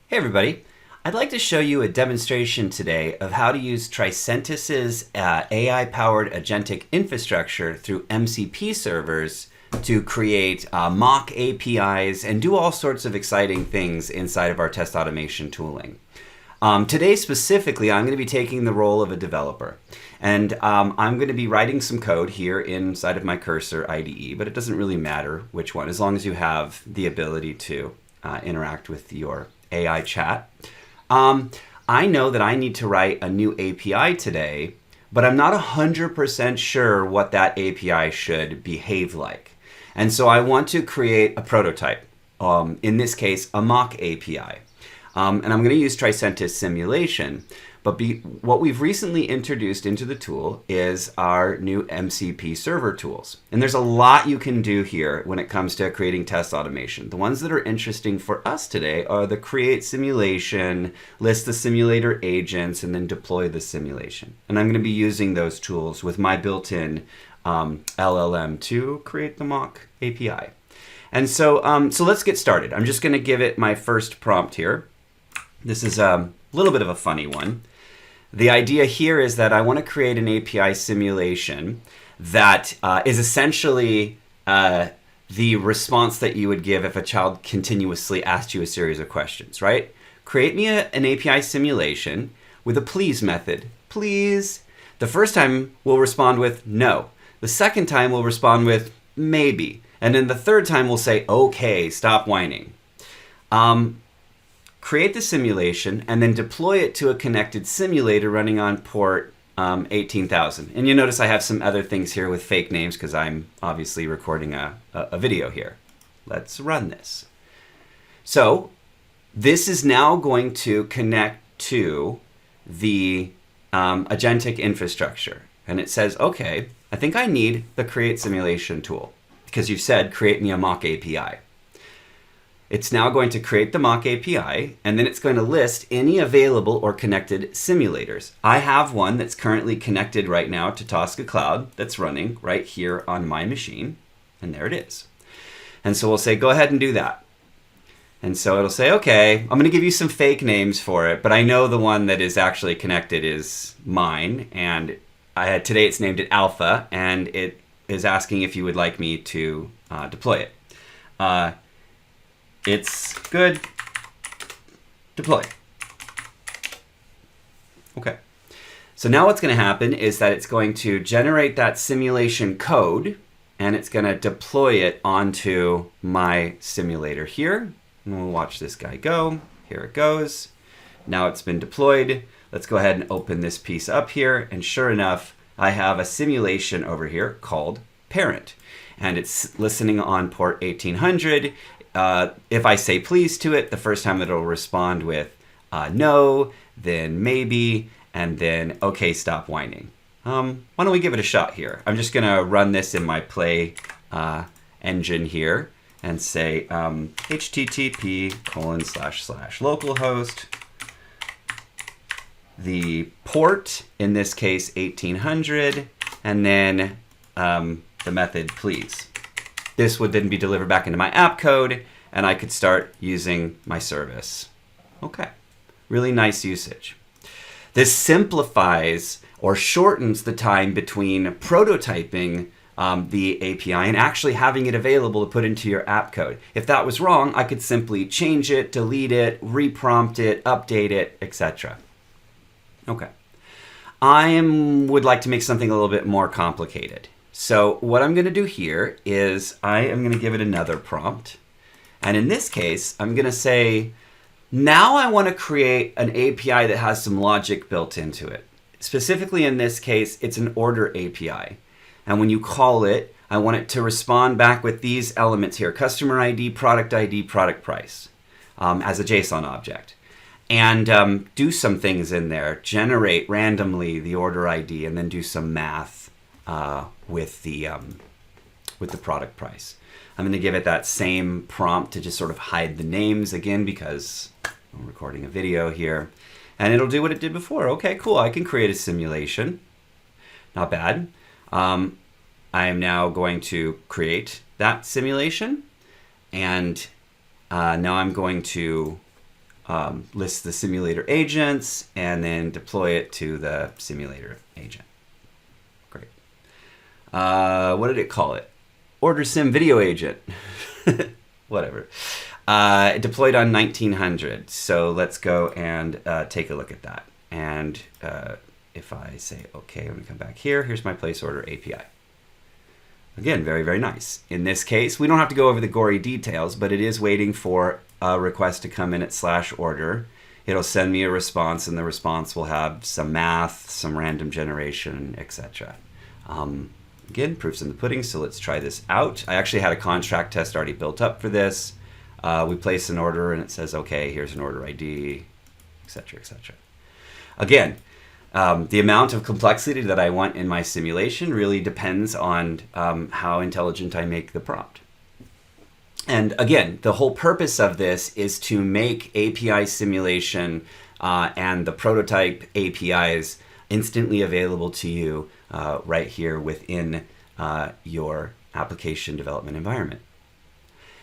Hey everybody, I'd like to show you a demonstration today of how to use Tricentis' AI-powered agentic infrastructure through MCP servers to create mock APIs and do all sorts of exciting things inside of our test automation tooling. Today specifically, I'm going to be taking the role of a developer. And I'm going to be writing some code here inside of my Cursor IDE, but it doesn't really matter which one, as long as you have the ability to interact with your AI chat. I know that I need to write a new API today, but I'm not 100% sure what that API should behave like. And so I want to create a prototype, in this case, a mock API. And I'm going to use Tricentis Simulation, but what we've recently introduced into the tool is our new MCP Server tools. And there's a lot you can do here when it comes to creating test automation. The ones that are interesting for us today are the create simulation, list the simulator agents, and then deploy the simulation. And I'm going to be using those tools with my built-in LLM to create the mock API. And so let's get started. I'm just going to give it my first prompt here. This is a little bit of a funny one. The idea here is that I want to create an API simulation that is essentially the response that you would give if a child continuously asked you a series of questions, right? Create me an API simulation with a please method. Please. The first time we'll respond with no. The second time we'll respond with maybe. And then the third time we'll say, okay, stop whining. Create the simulation and then deploy it to a connected simulator running on port 18,000. And you notice I have some other things here with fake names because I'm obviously recording a video here. Let's run this. So this is now going to connect to the agentic infrastructure. And it says, okay, I think I need the create simulation tool because you said create me a mock API. It's now going to create the mock API, and then it's going to list any available or connected simulators. I have one that's currently connected right now to Tosca Cloud that's running right here on my machine, and there it is. And so we'll say, go ahead and do that. And so it'll say, okay, I'm going to give you some fake names for it, but I know the one that is actually connected is mine, and today it's named it Alpha, and it is asking if you would like me to deploy it. It's good. Deploy. Okay. So now what's going to happen is that it's going to generate that simulation code and it's going to deploy it onto my simulator here. And we'll watch this guy go. Here it goes. Now it's been deployed. Let's go ahead and open this piece up here. And sure enough, I have a simulation over here called parent. And it's listening on port 1800. If I say please to it, the first time it'll respond with no, then maybe, and then okay, stop whining. Why don't we give it a shot here? I'm just going to run this in my play engine here and say http://localhost, the port, in this case 1800, and then the method please. This would then be delivered back into my app code, and I could start using my service. Okay, really nice usage. This simplifies or shortens the time between prototyping the API and actually having it available to put into your app code. If that was wrong, I could simply change it, delete it, reprompt it, update it, etc. Okay, I would like to make something a little bit more complicated. So what I'm going to do here is I am going to give it another prompt. And in this case, I'm going to say, now I want to create an API that has some logic built into it. Specifically in this case, it's an order API. And when you call it, I want it to respond back with these elements here, customer ID, product price, as a JSON object. And do some things in there, generate randomly the order ID, and then do some math with the product price. I'm going to give it that same prompt to just sort of hide the names again because I'm recording a video here. And it'll do what it did before. Okay, cool. I can create a simulation. Not bad. I am now going to create that simulation. And now I'm going to list the simulator agents, and then deploy it to the simulator agent. Great. What did it call it? Order sim video agent. Whatever. Deployed on 1900. So let's go and take a look at that. And if I say, okay, I'm going to come back here. Here's my place order API. Again, very, very nice. In this case, we don't have to go over the gory details, but it is waiting for a request to come in at /order. It'll send me a response, and the response will have some math, some random generation, etc. Again, proof's in the pudding, so let's try this out. I actually had a contract test already built up for this. We place an order, and it says, okay, here's an order ID, etc., etc. Again, the amount of complexity that I want in my simulation really depends on how intelligent I make the prompt. And again, the whole purpose of this is to make API simulation and the prototype APIs instantly available to you right here within your application development environment.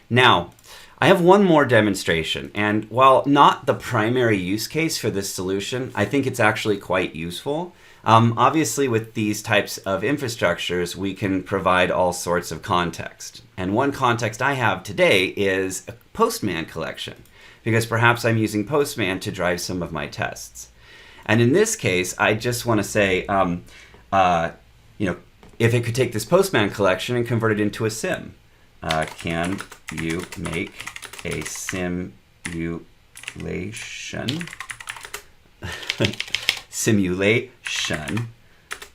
Now, I have one more demonstration, and while not the primary use case for this solution, I think it's actually quite useful. Obviously, with these types of infrastructures, we can provide all sorts of context. And one context I have today is a Postman collection, because perhaps I'm using Postman to drive some of my tests. And in this case, I just want to say, if it could take this Postman collection and convert it into a sim. Can you make a simulation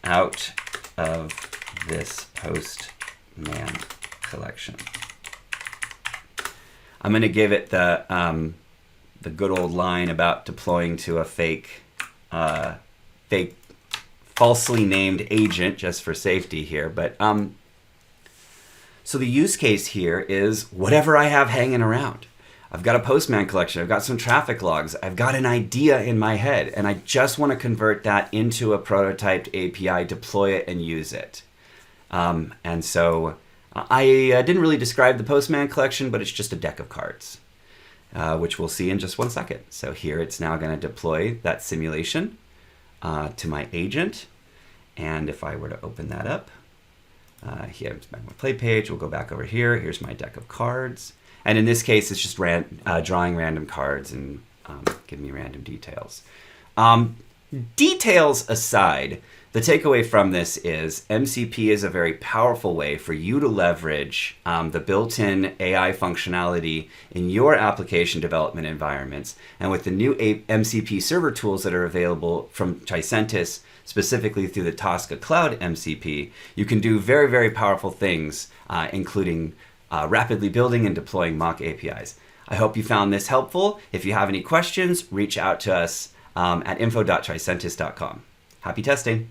out of this Postman collection? I'm going to give it the good old line about deploying to a fake falsely named agent, just for safety here, but so the use case here is whatever I have hanging around. I've got a Postman collection, I've got some traffic logs, I've got an idea in my head, and I just want to convert that into a prototyped API, deploy it, and use it. And so I didn't really describe the Postman collection, but it's just a deck of cards, which we'll see in just 1 second. So here it's now going to deploy that simulation to my agent. And if I were to open that up, here's my play page. We'll go back over here. Here's my deck of cards. And in this case, it's just drawing random cards and giving me random details. Details aside, the takeaway from this is MCP is a very powerful way for you to leverage the built-in AI functionality in your application development environments. And with the new MCP server tools that are available from Tricentis, specifically through the Tosca Cloud MCP, you can do very, very powerful things, including rapidly building and deploying mock APIs. I hope you found this helpful. If you have any questions, reach out to us at info.tricentis.com. Happy testing.